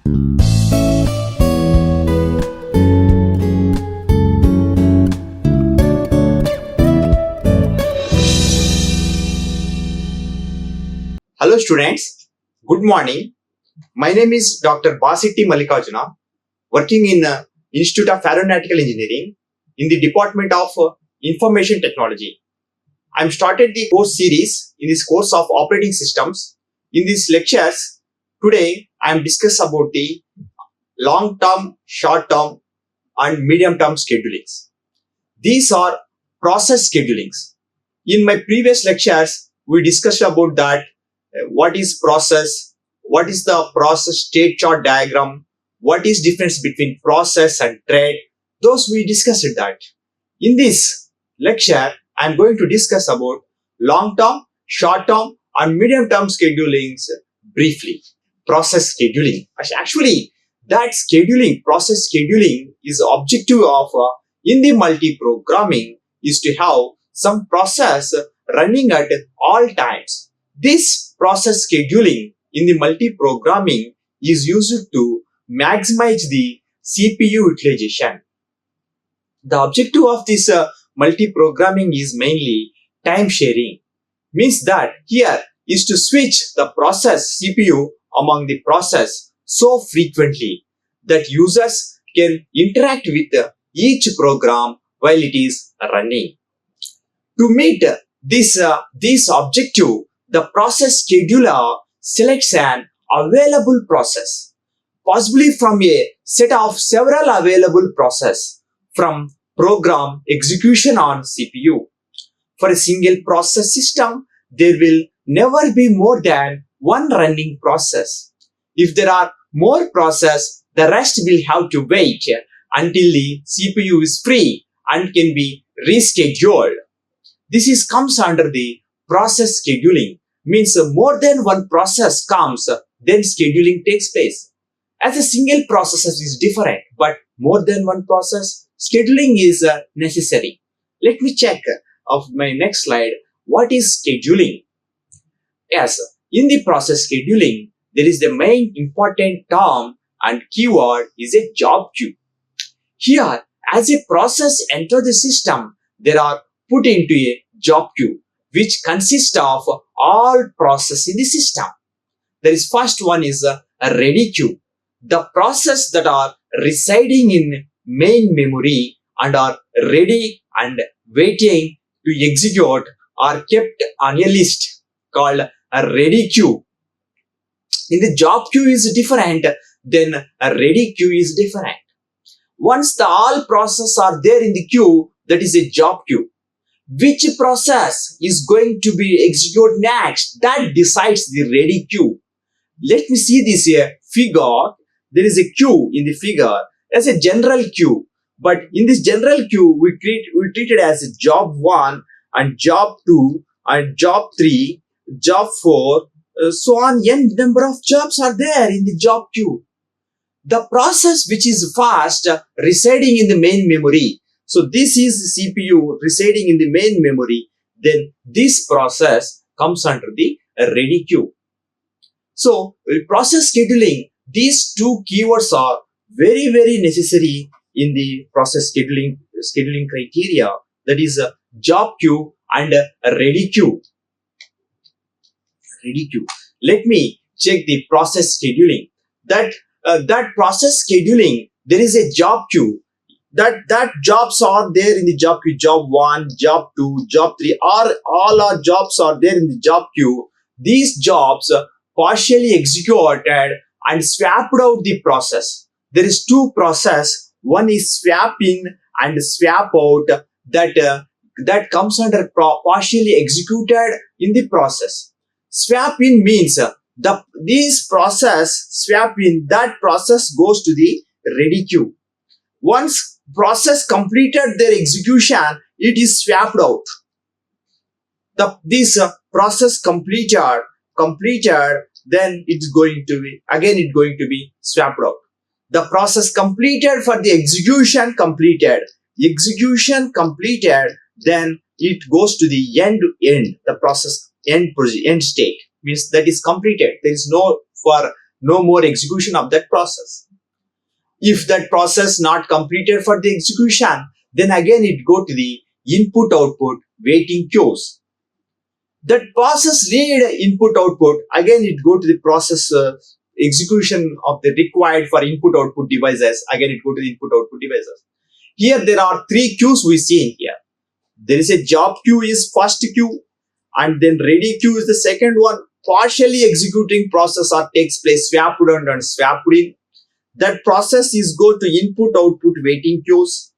Hello students, good morning. My name is Dr. Mallikarjun, working in Institute of Aeronautical Engineering in the Department of Information Technology. I am started the course series in this course of operating systems. In these lectures, today I am discuss about the long-term, short-term and medium-term schedulings. These are process schedulings. In my previous lectures, we discussed about that what is process, what is the process state chart diagram, what is difference between process and thread. Those we discussed that. In this lecture, I am going to discuss about long-term, short-term and medium-term schedulings briefly. Process scheduling. Actually, that scheduling, process scheduling is the objective of in the multi-programming is to have some process running at all times. This process scheduling in the multi-programming is used to maximize the CPU utilization. The objective of this multi-programming is mainly time sharing. Means that here is to switch the process CPU among the process so frequently that users can interact with each program while it is running. To meet this objective, the process scheduler selects an available process, possibly from a set of several available processes from program execution on CPU. For a single process system, there will never be more than one running process. If there are more processes, the rest will have to wait until the CPU is free and can be rescheduled. This comes under the process scheduling. Means more than one process comes, then scheduling takes place. As a single process is different, but more than one process, scheduling is necessary. Let me check of my next slide. What is scheduling? Yes, in the process scheduling, there is the main important term and keyword is a job queue. Here, as a process enters the system, they are put into a job queue, which consists of all processes in the system. There is first one is a ready queue. The processes that are residing in main memory and are ready and waiting to execute are kept on a list called a ready queue. In the job queue is different, then a ready queue is different. Once the all processes are there in the queue, that is a job queue. Which process is going to be executed next? That decides the ready queue. Let me see this here figure. There is a queue in the figure as a general queue. But in this general queue, we treat it as a job 1 and job 2 and job 3, job 4, so on. N number of jobs are there in the job queue. The process which is fast residing in the main memory. So this is the CPU residing in the main memory. Then this process comes under the ready queue. So process scheduling, these two keywords are very, very necessary in the process scheduling criteria. That is a job queue and a ready queue. Ready queue. Let me check the process scheduling. That process scheduling, there is a job queue. That jobs are there in the job queue. Job 1, job 2, job 3, all our jobs are there in the job queue. These jobs partially executed and swapped out the process. There is two process. One is swap in and swap out. That comes under partially executed in the process. Swap in means this process swap in, that process goes to the ready queue. Once process completed their execution, it is swapped out. This process completed, then it's going to be swapped out. The process completed for the execution completed, then it goes to the end. The process end state means that is completed. There is no for no more execution of that process. If that process not completed for the execution, then again it go to the input output waiting queues. That process need input output, again it go to the process execution of the required for input output devices, again it go to the input output devices. Here there are three queues we see in here. There is a job queue is first queue, and then ready queue is the second one. Partially executing process or takes place swapped on and swapped in. That process is go to input output waiting queues.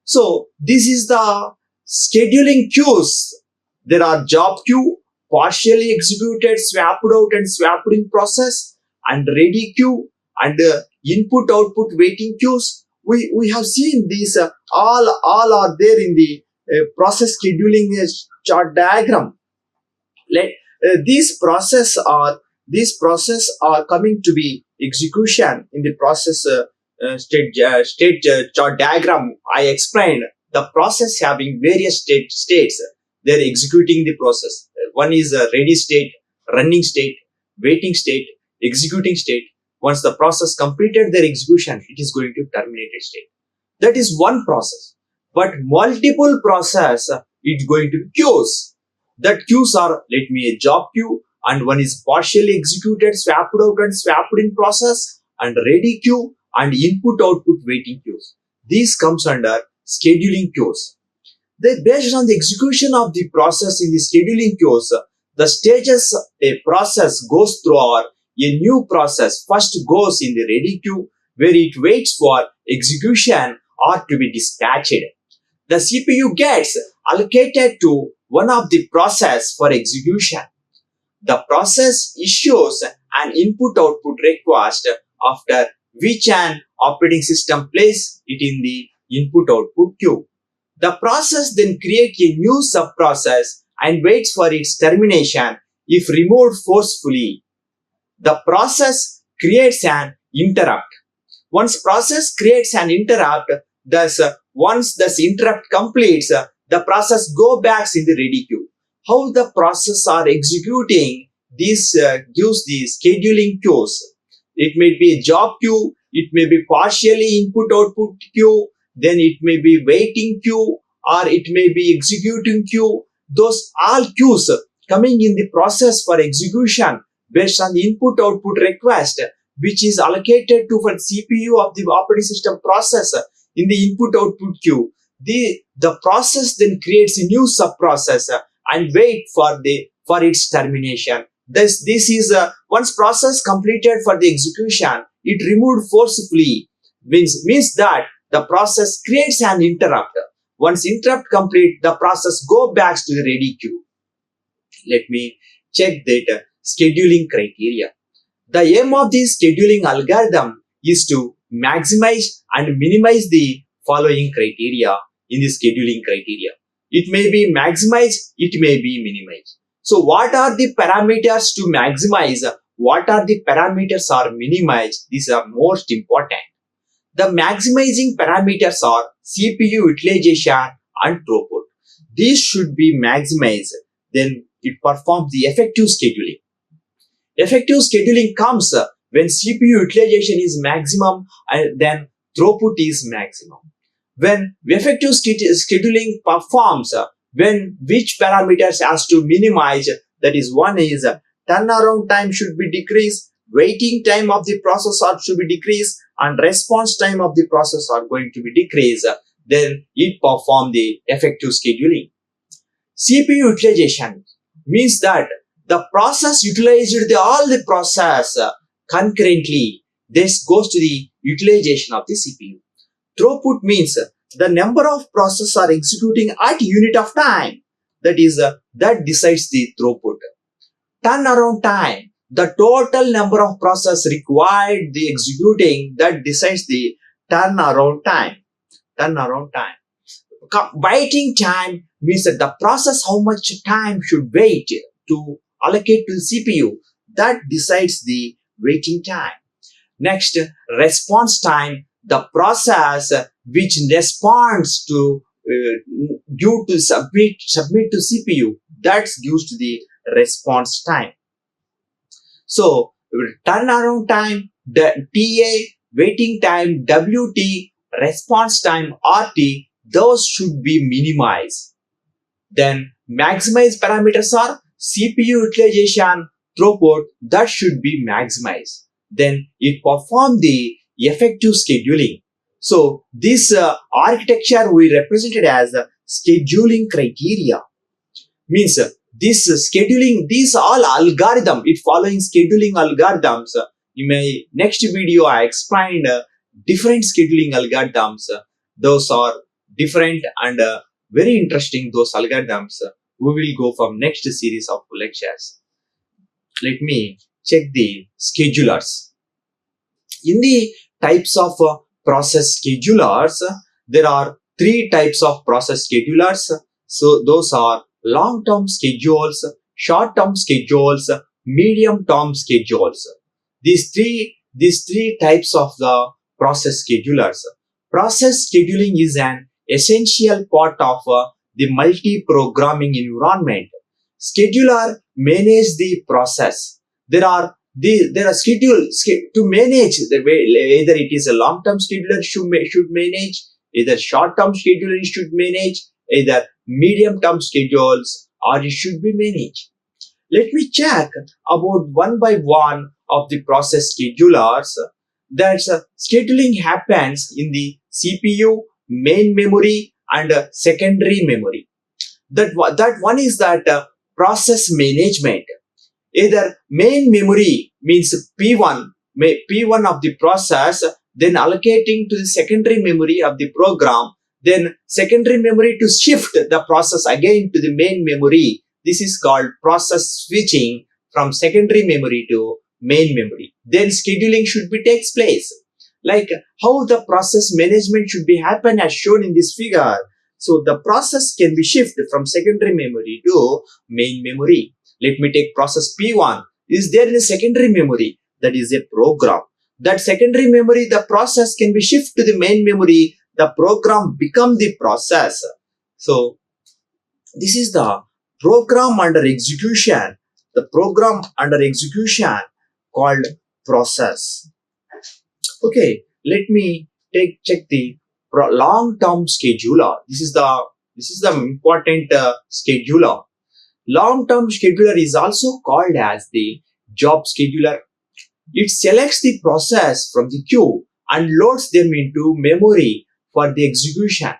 So this is the scheduling queues. There are job queue, partially executed, swapped out and swapped in process, and ready queue and input output waiting queues. We have seen these all are there in the process scheduling chart diagram. Let these process are coming to be execution in the process state chart diagram. I explained the process having various states. They're executing the process. One is a ready state, running state, waiting state, executing state. Once the process completed their execution, it is going to terminated state. That is one process. But multiple process, it's going to be queues. That queues are, let me, a job queue, and one is partially executed, swapped out and swapped in process, and ready queue, and input output waiting queues. These comes under scheduling queues. Then based on the execution of the process in the scheduling queues, the stages a process goes through are a new process first goes in the ready queue, where it waits for execution or to be dispatched. The CPU gets allocated to one of the process for execution. The process issues an input-output request, after which an operating system places it in the input-output queue. The process then creates a new subprocess and waits for its termination if removed forcefully. The process creates an interrupt. Once process creates an interrupt, once this interrupt completes, the process go back in the ready queue. How the process are executing, this gives the scheduling queues. It may be a job queue, it may be partially input-output queue, then it may be waiting queue, or it may be executing queue. Those all queues coming in the process for execution based on the input-output request, which is allocated to for CPU of the operating system process in the input-output queue. The process then creates a new subprocess and wait for its termination. This is once process completed for the execution, it removed forcefully means that the process creates an interrupt. Once interrupt complete, the process go back to the ready queue. Let me check that scheduling criteria. The aim of this scheduling algorithm is to maximize and minimize the following criteria in the scheduling criteria. It may be maximized, it may be minimized. So what are the parameters to maximize? What are the parameters are minimized? These are most important. The maximizing parameters are CPU utilization and throughput. These should be maximized. Then it performs the effective scheduling. Effective scheduling comes when CPU utilization is maximum and then throughput is maximum. When effective scheduling performs, when which parameters has to minimize, that is one is turnaround time should be decreased, waiting time of the processor should be decreased, and response time of the processor are going to be decreased. Then it perform the effective scheduling. CPU utilization means that the process utilized all the process concurrently. This goes to the utilization of the CPU. Throughput means the number of processes are executing at unit of time. That is that decides the throughput. Turnaround time, the total number of processes required the executing, that decides the turnaround time. Turnaround time. Waiting time means that the process how much time should wait to allocate to the CPU, that decides the waiting time. Next, response time, the process which responds to due to submit to CPU, that gives to the response time. So turnaround time, the TA, waiting time, WT, response time, RT, those should be minimized. Then maximize parameters are CPU utilization, throughput, that should be maximized. Then it perform the effective scheduling. So this architecture we represented as scheduling criteria. Means this scheduling, these all algorithm, it following scheduling algorithms. In my next video, I explained different scheduling algorithms. Those are different and very interesting, those algorithms. We will go from next series of lectures. Let me check the schedulers. In the types of process schedulers, there are three types of process schedulers. So those are long-term schedules, short-term schedules, medium-term schedules. These three types of the process schedulers. Process scheduling is an essential part of the multi-programming environment. Scheduler manage the process. There are schedules to manage the way, either it is a long-term scheduler should manage, either short-term scheduler should manage, either medium-term schedules, or it should be managed. Let me check about one by one of the process schedulers. That scheduling happens in the CPU, main memory, and secondary memory. That one is that process management. Either main memory means P1 of the process, then allocating to the secondary memory of the program, then secondary memory to shift the process again to the main memory. This is called process switching from secondary memory to main memory. Then scheduling should be takes place. Like how the process management should be happen as shown in this figure. So the process can be shifted from secondary memory to main memory. Let me take process P1. Is there in a secondary memory? That is a program. That secondary memory, the process can be shifted to the main memory. The program become the process. So this is the program under execution. The program under execution called process. Okay, let me check the long-term scheduler. This is the important scheduler. Long-term scheduler is also called as the job scheduler. It selects the process from the queue and loads them into memory for the execution.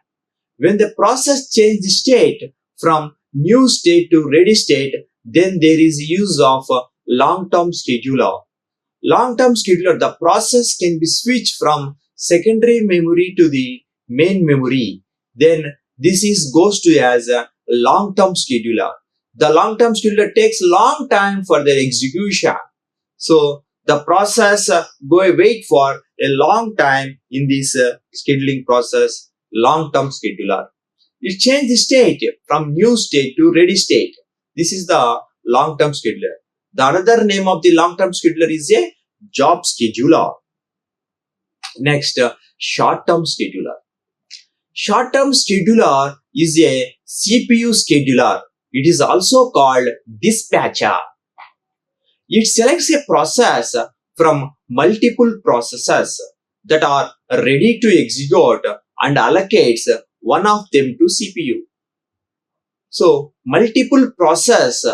When the process changes the state from new state to ready state, then there is use of long-term scheduler. Long-term scheduler, the process can be switched from secondary memory to the main memory. Then this goes to as a long-term scheduler. The long-term scheduler takes long time for their execution. So the process wait for a long time in this scheduling process, long-term scheduler. It changes the state from new state to ready state. This is the long-term scheduler. The another name of the long-term scheduler is a job scheduler. Next, short-term scheduler. Short-term scheduler is a CPU scheduler. It is also called dispatcher. It selects a process from multiple processes that are ready to execute and allocates one of them to CPU. So, multiple processes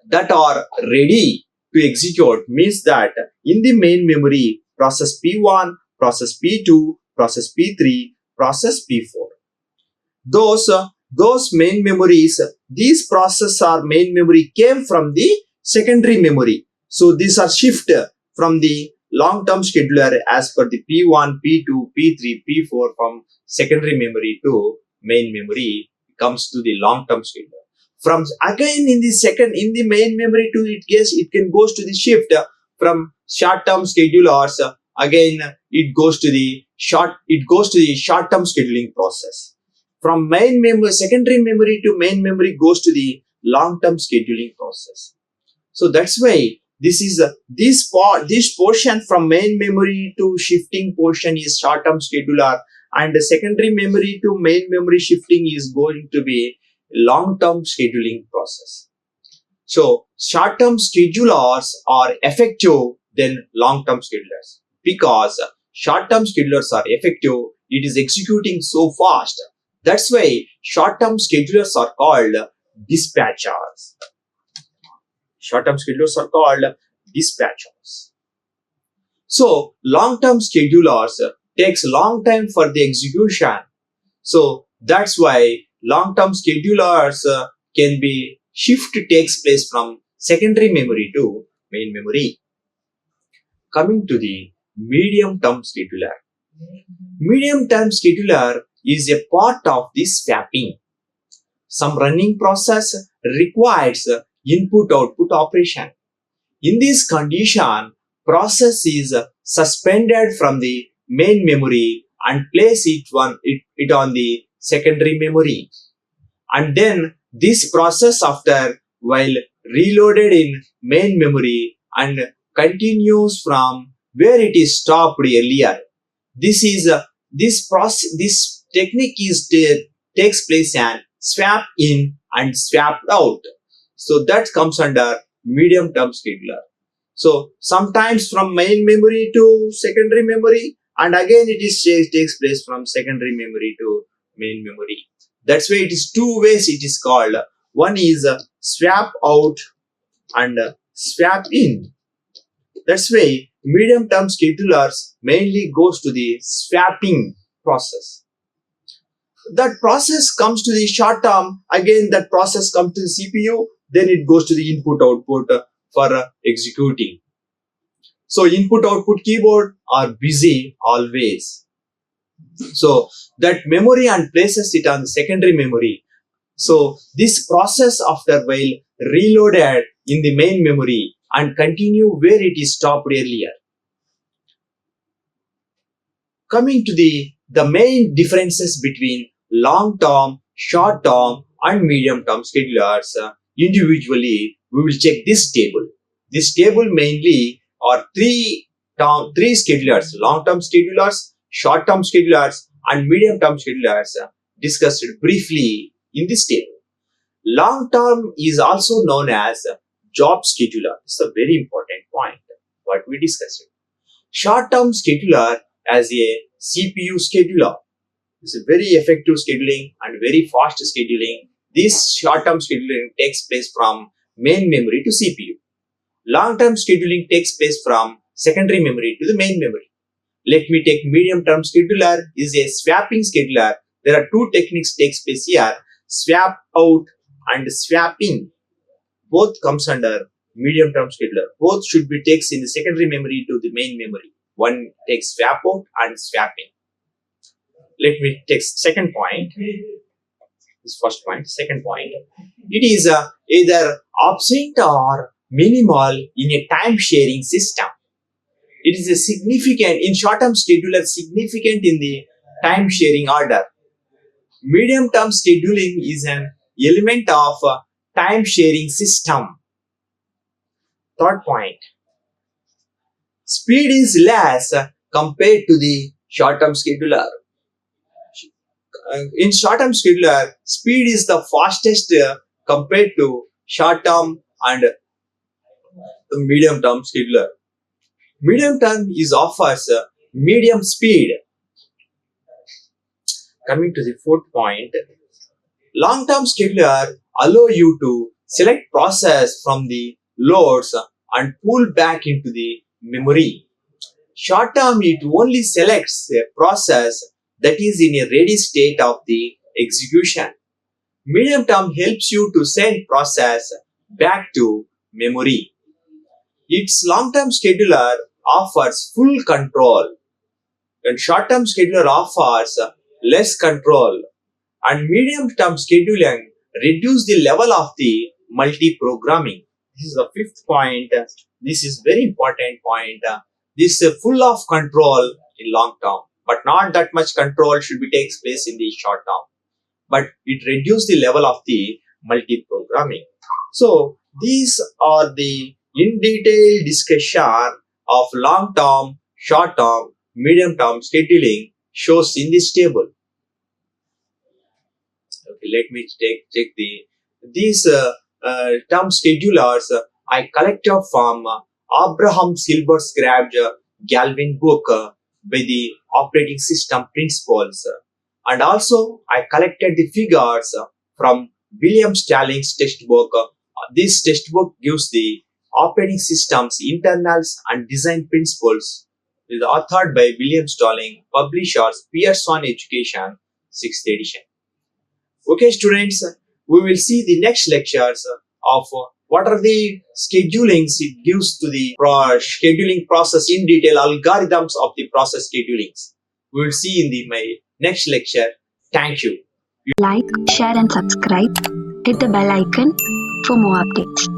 that are ready to execute means that in the main memory, process P1, process P2, process P3, process P4. Those main memories, these processes are main memory came from the secondary memory. So these are shifted from the long-term scheduler as per the P1, P2, P3, P4 from secondary memory to main memory comes to the long-term scheduler. From again in the main memory to it can goes to the shift from short-term schedulers. Again it goes to the short-term scheduling process. From secondary memory to main memory goes to the long-term scheduling process. So that's why this portion from main memory to shifting portion is short-term scheduler, and the secondary memory to main memory shifting is going to be long-term scheduling process. So short-term schedulers are effective. than long-term schedulers. Because short-term schedulers are effective, it is executing so fast. That's why short-term schedulers are called dispatchers. Short-term schedulers are called dispatchers. So long-term schedulers takes long time for the execution. So that's why long-term schedulers can be shift takes place from secondary memory to main memory. Coming to the medium-term scheduler. Medium-term scheduler is a part of this swapping. Some running process requires input-output operation. In this condition, process is suspended from the main memory and place it on the secondary memory. And then this process after while reloaded in main memory and continues from where it is stopped earlier. This technique takes place and swap in and swap out. So that comes under medium term scheduler. So sometimes from main memory to secondary memory, and again takes place from secondary memory to main memory. That's why it is two ways it is called. One is swap out and swap in. That's why medium term schedulers mainly goes to the swapping process. That process comes to the short term, again that process comes to the CPU, then it goes to the input output for executing. So input output keyboard are busy always. So that memory and places it on the secondary memory. So this process after while reloaded in the main memory and continue where it is stopped earlier. Coming to the main differences between long-term, short-term and medium-term schedulers, individually we will check this table. This table mainly are three schedulers: long-term schedulers, short-term schedulers and medium-term schedulers discussed briefly in this table. Long-term is also known as job scheduler. It's a very important point what we discussed. Short-term scheduler as a CPU scheduler. It's a very effective scheduling and very fast scheduling. This short-term scheduling takes place from main memory to CPU. Long-term scheduling takes place from secondary memory to the main memory. Let me take medium-term scheduler is a swapping scheduler. There are two techniques takes place here: swap out and swap in. Both comes under medium-term scheduler. Both should be takes in the secondary memory to the main memory. One takes swap out and swap in. Let me take second point. This first point, second point. It is either absent or minimal in a time-sharing system. It is a significant in short-term scheduler, significant in the time-sharing order. Medium-term scheduling is an element of time-sharing system. Third point. Speed is less compared to the short-term scheduler. In short-term scheduler, speed is the fastest compared to short-term and medium-term scheduler. Medium-term is offers medium speed. Coming to the fourth point, long-term scheduler allow you to select process from the loads and pull back into the memory. Short-term, it only selects a process that is in a ready state of the execution. Medium-term helps you to send process back to memory. Its long-term scheduler offers full control, and short-term scheduler offers less control, and medium-term scheduling reduce the level of the multi-programming. This is the fifth point. This is very important point. This is full of control in long term, but not that much control should be takes place in the short term. But it reduces the level of the multi-programming. So these are the in detail discussion of long term, short term, medium term scheduling shows in this table. Okay, let me check these term schedulers I collected from Abraham Silver's grabbed Galvin book by the operating system principles. And also, I collected the figures from William Stalling's textbook. This textbook gives the operating system's internals and design principles. It is authored by William Stalling, publishers Pearson Education, 6th edition. Okay, students, we will see the next lectures of what are the schedulings it gives to the scheduling process in detail, algorithms of the process schedulings. We will see in my next lecture. Thank you. Like, share and subscribe. Hit the bell icon for more updates.